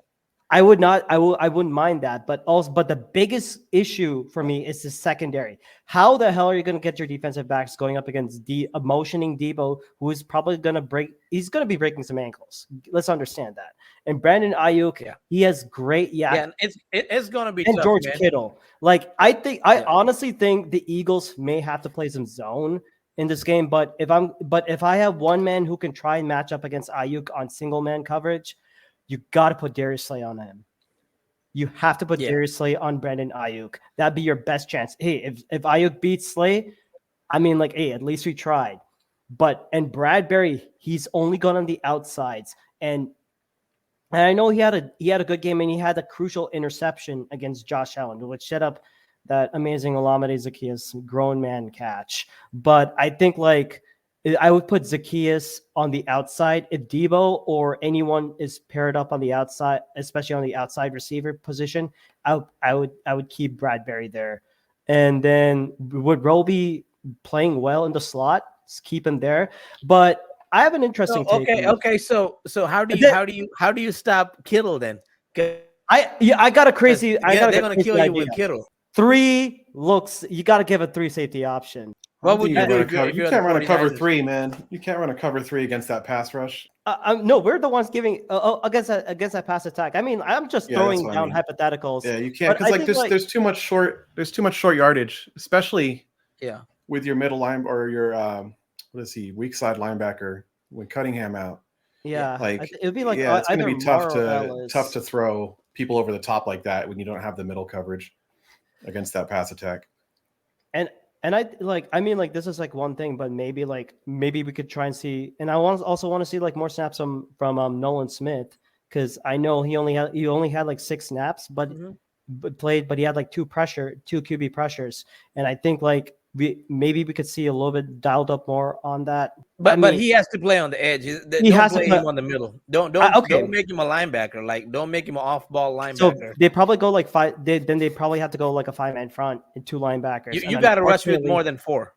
I wouldn't mind that, but the biggest issue for me is the secondary. How the hell are you going to get your defensive backs going up against a motioning Debo, who is probably going to he's going to be breaking some ankles. Let's understand that. And Brandon Ayuk, he has great, and it's going to be and tough, George man. Kittle. Like I honestly think the Eagles may have to play some zone in this game, but if I have one man who can try and match up against Ayuk on single man coverage, you got to put Darius Slay on him. You have to put Darius Slay on Brandon Ayuk. That'd be your best chance. Hey, if Ayuk beats Slay, I mean, like, hey, at least we tried. And Bradbury, he's only gone on the outsides. And And I know he had a good game, and he had a crucial interception against Josh Allen, which set up that amazing Olamide Zacchaeus grown man catch. But I think like I would put Zacchaeus on the outside if Debo or anyone is paired up on the outside, especially on the outside receiver position. I would keep Bradbury there, and then would Roby playing well in the slot, keep him there. But I have an interesting take. Okay. So how do you stop Kittle then? I got a crazy. They're gonna kill you with Kittle. 3 looks. You got to give a 3 safety option. What would you do? You can't run a cover 3, man. You can't run a cover 3 against that pass rush. No, we're the ones giving against that pass attack. I mean, I'm just throwing down hypotheticals. Yeah, you can't because there's too much short yardage, especially with your middle line or your weak side linebacker when Cunningham out. Yeah, like it would be like it's going to be tough to throw people over the top like that when you don't have the middle coverage against that pass attack. And I mean this is like one thing, but maybe we could try and see. And I also want to see like more snaps from Nolan Smith, because I know he only had like 6 snaps, but he had like 2 QB pressures, and I think like maybe we could see a little bit dialed up more on that. But he has to play on the edge. He has to play him on the middle. Don't make him a linebacker. Like, don't make him an off-ball linebacker. So they probably go like 5. Then they probably have to go like a 5-man front and 2 linebackers. You got to rush with more than 4.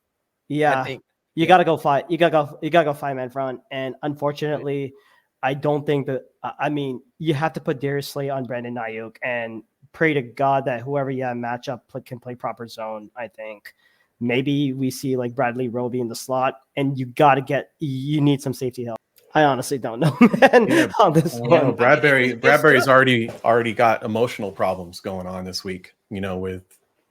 Yeah, I think. You got to go 5. You got to go 5-man front. And unfortunately, I don't think that. I mean, you have to put Darius Slay on Brandon Ayuk and pray to God that whoever you have match up can play proper zone. I think. Maybe we see like Bradley Roby in the slot, and you need some safety help. I honestly don't know, man. On this one, Bradbury's already got emotional problems going on this week. With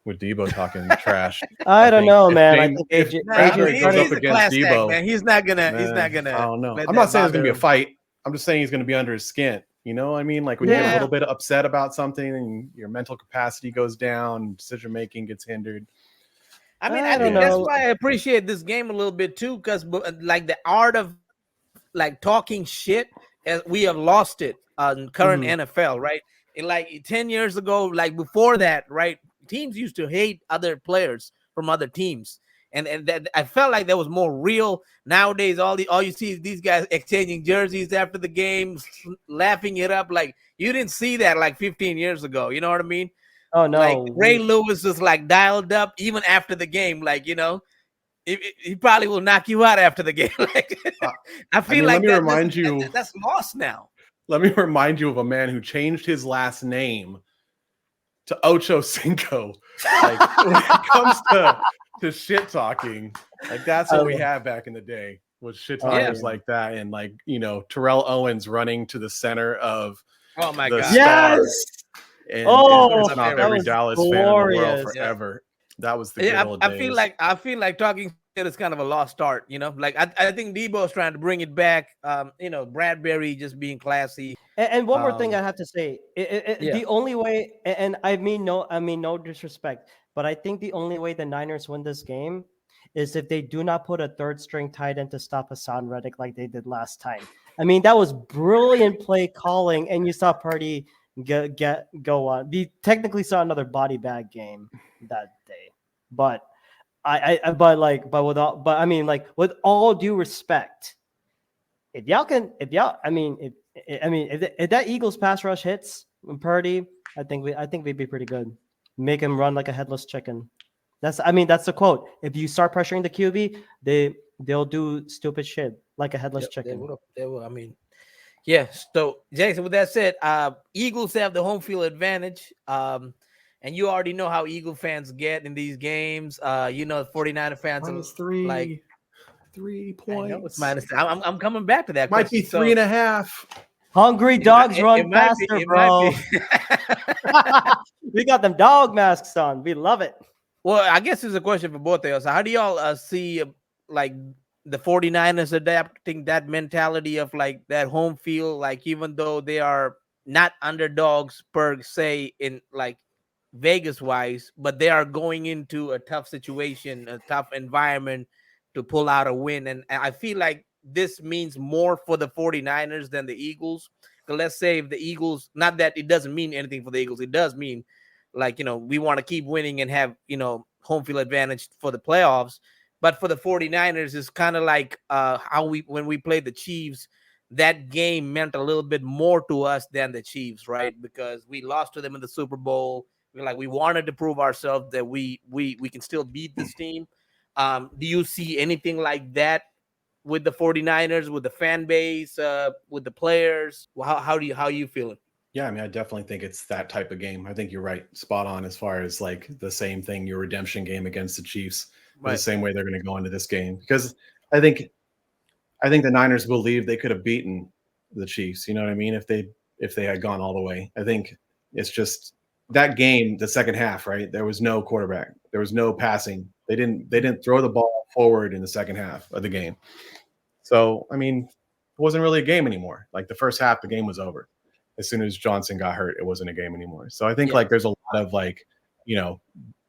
Debo talking trash. I don't know, man. I think he's up against Debo. Man. He's not gonna. I don't know. I'm not saying it's gonna be a fight. I'm just saying he's gonna be under his skin. You know what I mean? Like when you get a little bit upset about something, and your mental capacity goes down, decision making gets hindered. I mean, I think that's why I appreciate this game a little bit too, because like the art of like talking shit, we have lost it on current NFL, right? And like 10 years ago, like before that, right? Teams used to hate other players from other teams, and that I felt like that was more real. Nowadays, all you see is these guys exchanging jerseys after the game, laughing it up. Like you didn't see that like 15 years ago. You know what I mean? Oh no! Like Ray Lewis was like dialed up even after the game. Like he probably will knock you out after the game. Like I feel like that's lost now. Let me remind you of a man who changed his last name to Ocho Cinco. Like when it comes to shit talking, like that's what we had back in the day was shit talkers like that, and like Terrell Owens running to the center of my the God. Stars. And it's not every Dallas fan in the world forever. That was the good old days. I feel like talking shit is kind of a lost start. Like I think Debo's trying to bring it back. Bradbury just being classy. And one more thing I have to say, the only way, and I mean no disrespect, but I think the only way the Niners win this game is if they do not put a 3rd string tight end to stop Hassan Reddick like they did last time. I mean, that was brilliant play calling, and you saw Purdy go on. We technically saw another body bag game that day, but with all due respect, if that Eagles pass rush hits Purdy, I think we'd be pretty good. Make him run like a headless chicken. That's the quote. If you start pressuring the QB, they'll do stupid shit like a headless chicken. They will. I mean. Yeah, so Jason, with that said, Eagles have the home field advantage. And you already know how Eagle fans get in these games. 49er fans minus 3, like 3 points. I know it's minus. I'm coming back to that. Might be 3.5. Hungry dogs run faster, bro. We got them dog masks on. We love it. Well, I guess it's a question for both of us. How do y'all see like the 49ers adapting that mentality of like that home field, like even though they are not underdogs per se in like Vegas wise, but they are going into a tough situation, a tough environment to pull out a win. And I feel like this means more for the 49ers than the Eagles, let's say if the Eagles, not that it doesn't mean anything for the Eagles, it does mean like, we want to keep winning and have, home field advantage for the playoffs. But for the 49ers, it's kind of like when we played the Chiefs, that game meant a little bit more to us than the Chiefs, right? Because we lost to them in the Super Bowl. We wanted to prove ourselves that we can still beat this team. Do you see anything like that with the 49ers, with the fan base, with the players? How are you feeling? Yeah, I mean, I definitely think it's that type of game. I think you're right, spot on as far as like the same thing, your redemption game against the Chiefs, Right. the same way they're going to go into this game. Because I think the Niners believe they could have beaten the Chiefs. You know what I mean? If they had gone all the way. I think it's just that game, the second half, right? There was no quarterback. There was no passing. They didn't throw the ball forward in the second half of the game. So, I mean, it wasn't really a game anymore. Like the first half, the game was over. As soon as Johnson got hurt, it wasn't a game anymore. So I think like there's a lot of like,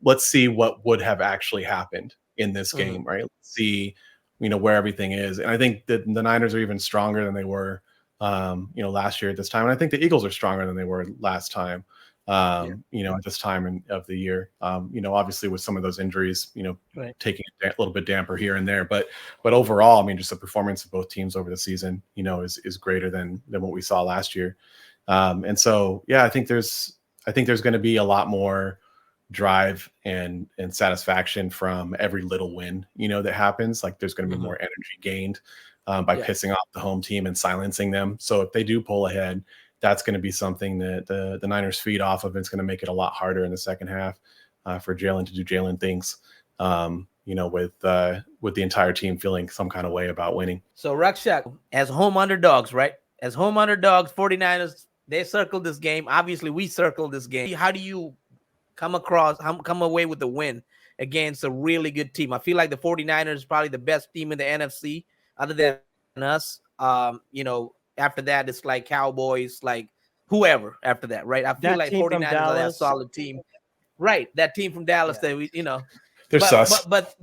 let's see what would have actually happened in this game, right? Let's see, where everything is. And I think that the Niners are even stronger than they were, last year at this time. And I think the Eagles are stronger than they were last time, at this time of the year. Obviously with some of those injuries, right. taking a little bit damper here and there. But overall, I mean, just the performance of both teams over the season, is greater than what we saw last year. And so, yeah, I think there's going to be a lot more drive and satisfaction from every little win, that happens. Like there's going to be more energy gained by pissing off the home team and silencing them. So if they do pull ahead, that's going to be something that the Niners feed off of. It's going to make it a lot harder in the second half for Jalen to do Jalen things, with the entire team feeling some kind of way about winning. So Rakshak, as home underdogs, right? As home underdogs, 49ers, they circled this game. Obviously, we circled this game. How do you come away with the win against a really good team? I feel like the 49ers is probably the best team in the NFC other than us. After that, it's like Cowboys, like whoever after that, right? I feel like 49ers are that solid team. Right, that team from Dallas that we, They're sus. But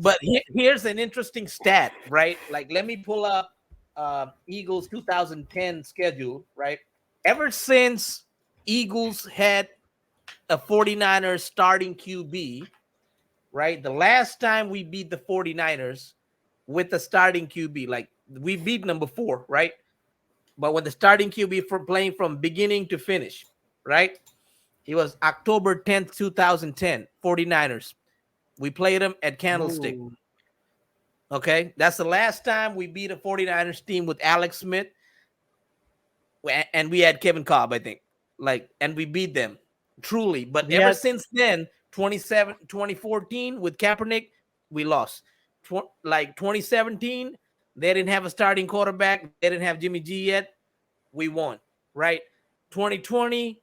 here's an interesting stat, right? Like, let me pull up Eagles 2010 schedule, right? Ever since Eagles had a 49ers starting QB, right? The last time we beat the 49ers with the starting QB, like we've beaten them before, right? But when the starting QB for playing from beginning to finish, right? It was October 10th, 2010, 49ers. We played them at Candlestick. Ooh. Okay, that's the last time we beat a 49ers team with Alex Smith. And we had Kevin Cobb, I think. And we beat them, truly. But ever since then, 2014 with Kaepernick, we lost. 2017, they didn't have a starting quarterback. They didn't have Jimmy G yet. We won, right? 2020,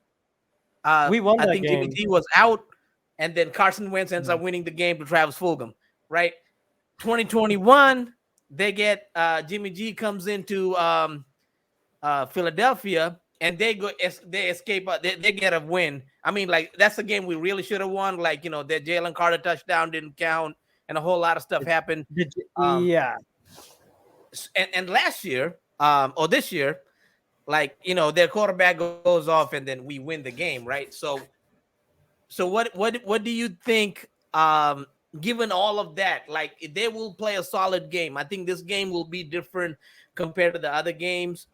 we won that I think game. Jimmy G was out, and then Carson Wentz ends up winning the game to Travis Fulgham, right? 2021, they get Jimmy G comes into Philadelphia, and they escape. They get a win. I mean, like that's a game we really should have won. Like that Jalen Carter touchdown didn't count, and a whole lot of stuff happened. And last year, or this year, their quarterback goes off, and then we win the game, right? So what do you think? Given all of that, like they will play a solid game. I think this game will be different compared to the other games.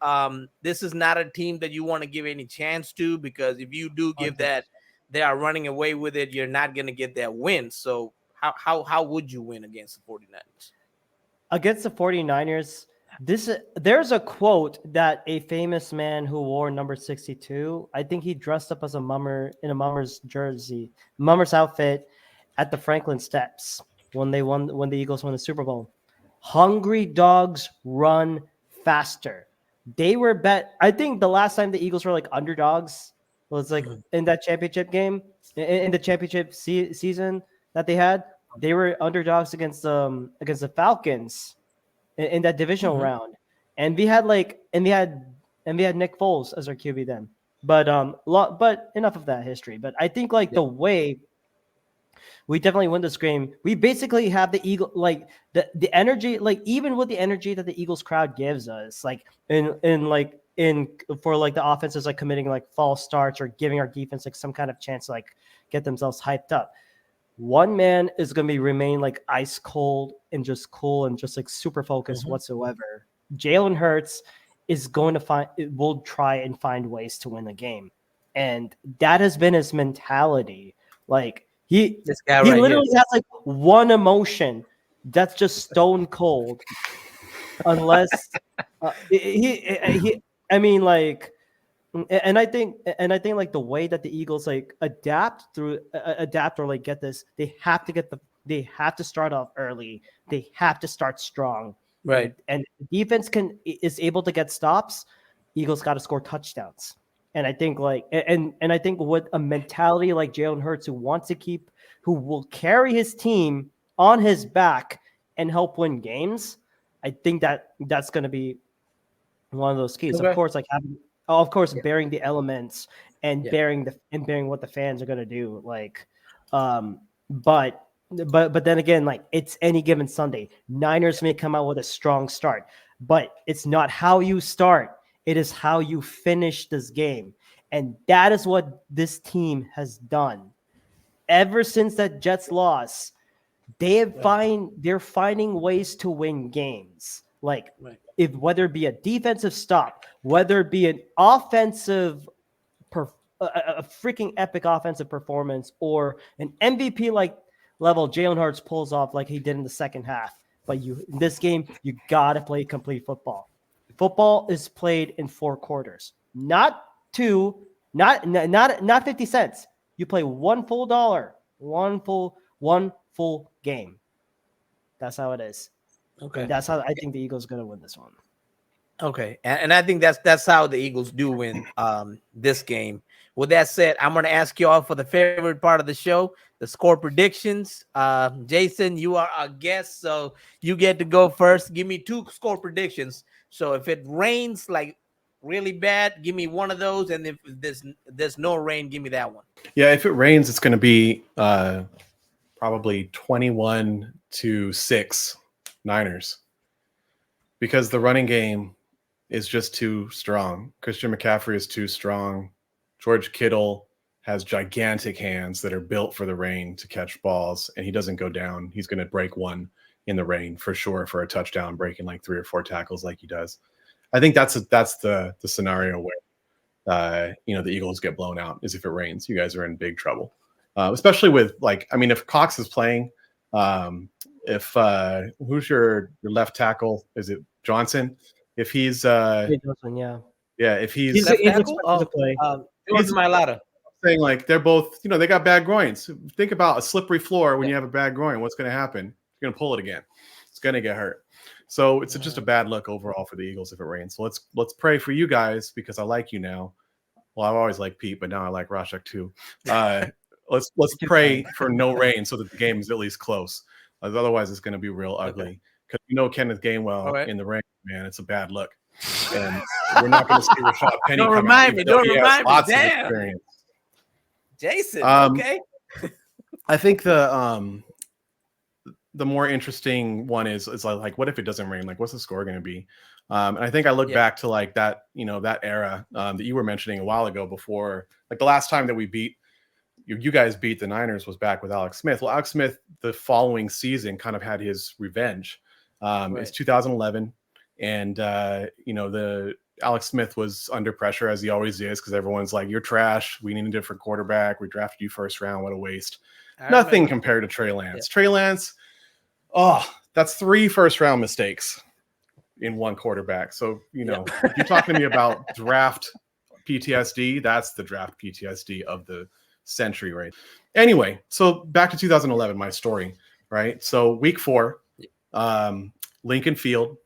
This is not a team that you want to give any chance to, because if you do give that, they are running away with it. You're not going to get that win. So how would you win against the 49ers? Against the 49ers, there's a quote that a famous man who wore number 62, I think he dressed up as a mummer in a mummer's jersey, mummer's outfit at the Franklin Steps when the Eagles won the Super Bowl. Hungry dogs run faster. They were bet. I think the last time the Eagles were like underdogs was like in that championship game, in the championship season that they had. They were underdogs against the Falcons in that divisional round, and we had Nick Foles as our QB then. But enough of that history. But I think the way we definitely win this game, we basically have the Eagle, the energy, even with the energy that the Eagles crowd gives us, in for like the offenses like committing like false starts or giving our defense like some kind of chance to like get themselves hyped up. One man is going to be remain like ice cold and just cool and just like super focused whatsoever. Jalen Hurts will try and find ways to win the game. And that has been his mentality. Like he literally has like one emotion that's just stone cold. Unless I mean, like, and I think like the way that the Eagles like adapt or like get this, they have to start off early. They have to start strong. Right. And defense is able to get stops. Eagles got to score touchdowns. And I think like and I think with a mentality like Jalen Hurts who will carry his team on his back and help win games, I think that's going to be one of those keys. Okay. Of course, like bearing the elements and bearing what the fans are going to do. Like, but then again, like it's any given Sunday. Niners may come out with a strong start, but it's not how you start. It is how you finish this game. And that is what this team has done. Ever since that Jets loss, they're finding ways to win games. Like whether it be a defensive stop, whether it be an offensive, a freaking epic offensive performance, or an MVP like level Jalen Hurts pulls off like he did in the second half. But in this game, you gotta play complete football. Football is played in 4 quarters, not 2, not 50 cents. You play $1 full, one full game. That's how it is. Okay. And that's how I think the Eagles are going to win this one. Okay. And I think that's how the Eagles do win this game. With that said, I'm going to ask you all for the favorite part of the show, the score predictions. Jason, you are our guest, so you get to go first. Give me 2 score predictions. So if it rains like really bad, give me one of those. And if there's no rain, give me that one. Yeah, if it rains, it's going to be probably 21-6 Niners, because the running game is just too strong. Christian McCaffrey is too strong. George Kittle has gigantic hands that are built for the rain to catch balls, and he doesn't go down. He's going to break one in the rain for sure for a touchdown, breaking like 3 or 4 tackles like he does. I think that's the scenario where the Eagles get blown out, is if it rains. You guys are in big trouble, especially with if Cox is playing. If who's your left tackle? Is it Johnson? If he's Johnson, if he's left tackle, he's Mailata. Saying like they're both, they got bad groins. Think about a slippery floor when you have a bad groin. What's going to happen? You're going to pull it again. It's going to get hurt. So it's just a bad look overall for the Eagles if it rains. So let's pray for you guys, because I like you now. Well, I've always liked Pete, but now I like Rakshak too. Let's pray for no rain so that the game is at least close. Otherwise, it's going to be real ugly. Because Kenneth Gainwell in the rain, man, it's a bad look. And we're not going to see Rashad Penny. Don't remind me. Damn. Jason, okay. I think the more interesting one is like, what if it doesn't rain? Like, what's the score going to be? And I think I look back to like that, that era that you were mentioning a while ago, before, like the last time that we beat, you guys beat the Niners was back with Alex Smith. Well, Alex Smith, the following season, kind of had his revenge. It's 2011. And, the Alex Smith was under pressure, as he always is, because everyone's like, you're trash. We need a different quarterback. We drafted you first round. What a waste. Nothing compared to Trey Lance. Trey Lance, that's 3 first-round mistakes in one quarterback. So, if you're talking to me about draft PTSD, that's the draft PTSD of the century, right? Anyway, so back to 2011, my story, right? So week 4, Lincoln Field,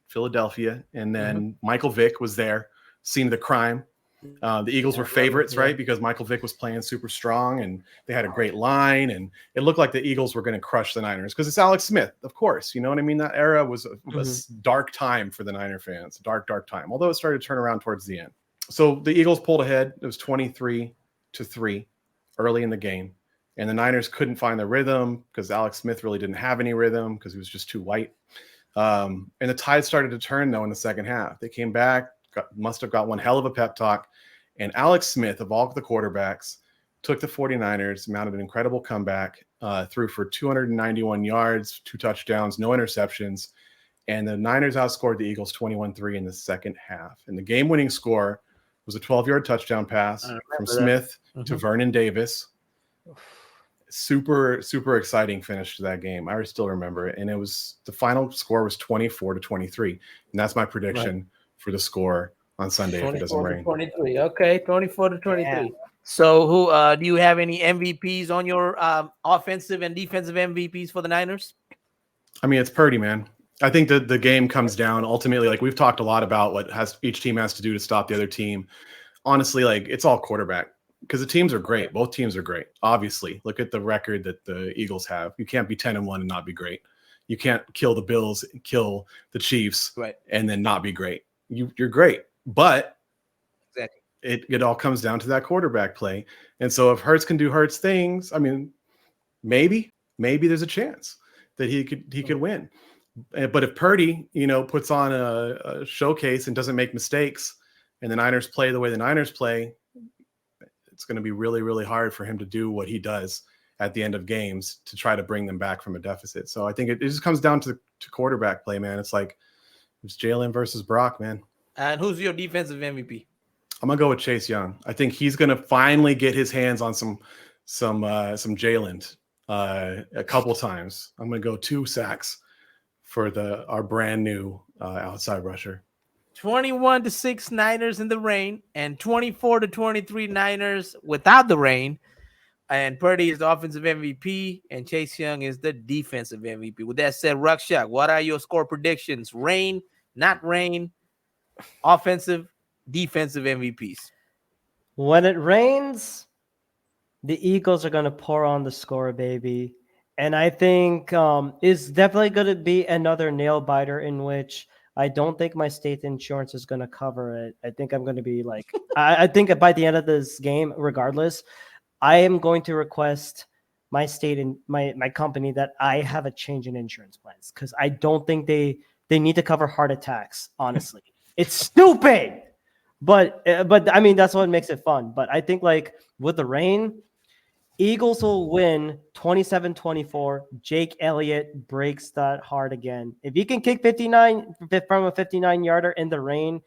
Philadelphia, and then Michael Vick was there, scene of the crime. The Eagles were favorites, right? Because Michael Vick was playing super strong, and they had a great line, and it looked like the Eagles were going to crush the Niners because it's Alex Smith, of course. You know what I mean? That era was a dark time for the Niner fans, dark time. Although it started to turn around towards the end. So the Eagles pulled ahead. It was 23-3 early in the game, and the Niners couldn't find their rhythm because Alex Smith really didn't have any rhythm because he was just too white. And the tide started to turn, though, in the second half. They came back, must have got one hell of a pep talk. And Alex Smith, of all the quarterbacks, took the 49ers, mounted an incredible comeback, threw for 291 yards, 2 touchdowns, no interceptions. And the Niners outscored the Eagles 21-3 in the second half. And the game-winning score was a 12-yard touchdown pass from Smith to Vernon Davis. Super, super exciting finish to that game. I still remember it. And the final score was 24-23. And that's my prediction for the score on Sunday if it doesn't rain. 23. Okay, 24-23. Yeah. So who do you have any MVPs on your offensive and defensive MVPs for the Niners? I mean, it's Purdy, man. I think that the game comes down ultimately, like we've talked a lot about what each team has to do to stop the other team. Honestly, like it's all quarterback because the teams are great. Both teams are great. Obviously, look at the record that the Eagles have. You can't be 10-1 and not be great. You can't kill the Bills, kill the Chiefs, and then not be great. You're great, but exactly it all comes down to that quarterback play. And so if Hurts can do Hurts things, I mean, maybe there's a chance that he could win. But if Purdy, puts on a showcase and doesn't make mistakes, and the Niners play the way the Niners play, it's going to be really, really hard for him to do what he does at the end of games to try to bring them back from a deficit. So I think it just comes down to quarterback play, man. It's like it's Jalen versus Brock, man. And who's your defensive MVP? I'm gonna go with Chase Young. I think he's gonna finally get his hands on some Jalen a couple times. I'm gonna go 2 sacks for our brand new outside rusher. 21-6 Niners in the rain and 24-23 Niners without the rain. And Purdy is the offensive MVP and Chase Young is the defensive MVP. With that said, Rakshak, what are your score predictions? Rain, not rain, offensive, defensive MVPs. When it rains, the Eagles are going to pour on the score, baby. And I think it's definitely going to be another nail biter in which I don't think my state insurance is going to cover it. I think I'm going to be like, I think by the end of this game, regardless, I am going to request my state and my company that I have a change in insurance plans because I don't think they need to cover heart attacks, honestly. It's stupid. But I mean, that's what makes it fun. But I think like with the rain, Eagles will win 27-24. Jake Elliott breaks that heart again. If he can kick 59 from a 59-yarder in the rain,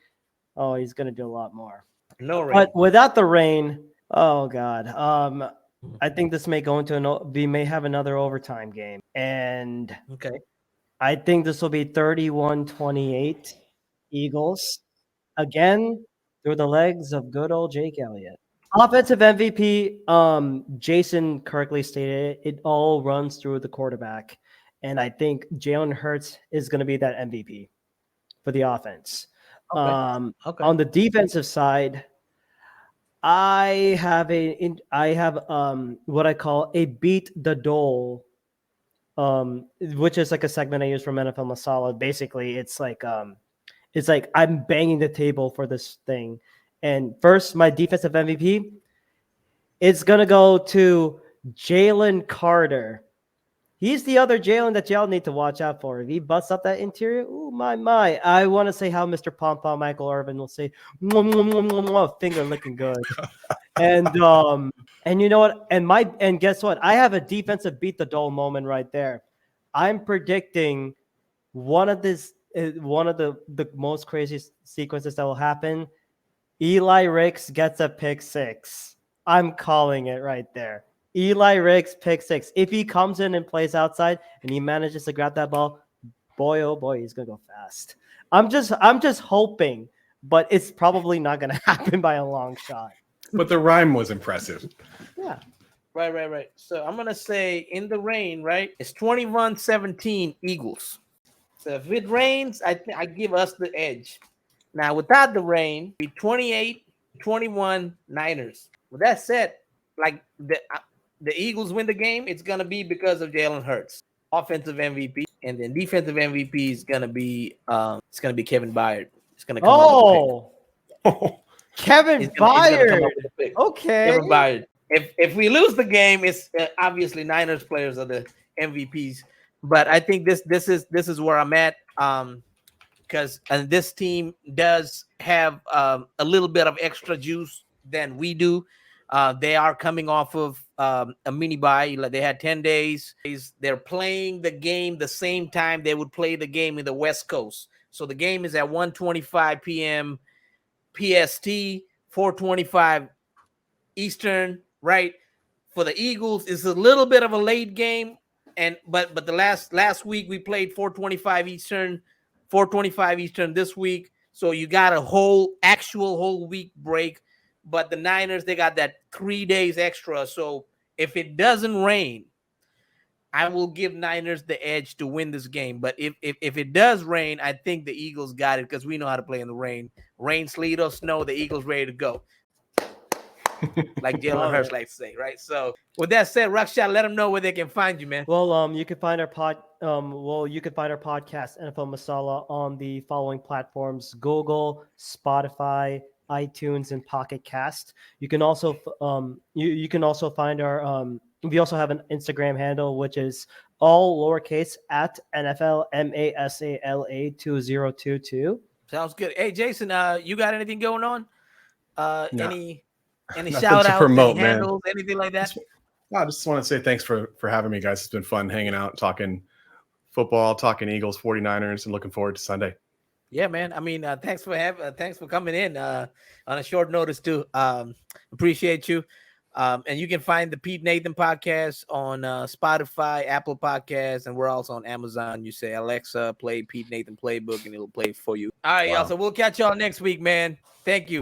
oh, he's going to do a lot more. No rain. But without the rain, oh, God. I think this may go into we may have another overtime game. And okay, I think this will be 31-28 Eagles. Again, through the legs of good old Jake Elliott. Offensive MVP, Jason correctly stated it all runs through the quarterback. And I think Jalen Hurts is going to be that MVP for the offense. Okay. On the defensive side, I have what I call a beat the dole, which is like a segment I use from NFL Masala. Basically, it's like I'm banging the table for this thing. And first, my defensive MVP, it's going to go to Jalen Carter. He's the other Jalen that y'all need to watch out for. If he busts up that interior, ooh, my. I want to say how Mr. Pom-Pom Michael Irvin will say, finger looking good. And you know what? And guess what? I have a defensive beat the dole moment right there. I'm predicting one of the most crazy sequences that will happen. Eli Ricks gets a pick 6. I'm calling it right there. Eli Ricks pick 6. If he comes in and plays outside and he manages to grab that ball, boy, oh boy, he's gonna go fast. I'm just hoping, but it's probably not gonna happen by a long shot. But the rhyme was impressive. Yeah. Right. So I'm gonna say in the rain, right? It's 21-17 Eagles. So if it rains, I give us the edge. Now, without the rain, be 28-21 Niners. With that said, like the Eagles win the game, it's going to be because of Jalen Hurts, offensive MVP, and then defensive MVP is going to be Kevin Byard. It's going to come Kevin Byard. Okay. Kevin Byard. If we lose the game, it's obviously Niners players are the MVPs. But I think this is where I'm at. because this team does have a little bit of extra juice than we do. They are coming off of a mini bye. They had 10 days. They're playing the game the same time they would play the game in the West Coast. So the game is at 1:25 p.m. PST, 4:25 Eastern, right? For the Eagles, it's a little bit of a late game, but the last week we played 4:25 Eastern, 4:25 Eastern this week. So you got a whole week break. But the Niners, they got that 3 days extra. So if it doesn't rain, I will give Niners the edge to win this game. But if it does rain, I think the Eagles got it because we know how to play in the rain. Rain, sleet, or snow, the Eagles ready to go. Like Jalen Hurts likes to say, right? So with that said, Rakshak, let them know where they can find you, man. Well, you can find our podcast NFL Masala on the following platforms: Google, Spotify, iTunes, and Pocket Cast. You can also you can also find our we also have an Instagram handle, which is all lowercase at NFL MASALA 2022. Sounds good. Hey, Jason, you got anything going on? No. Any Nothing shout to outs, promote, any handles, anything like that? I just want to say thanks for having me, guys. It's been fun hanging out, talking football, talking Eagles, 49ers, and looking forward to Sunday. Yeah, man. I mean, thanks for coming in on a short notice too. Appreciate you. And you can find the Pete Nathan podcast on Spotify, Apple Podcasts, and we're also on Amazon. You say, Alexa, play Pete Nathan Playbook, and it'll play for you. All right, y'all. So we'll catch y'all next week, man. Thank you.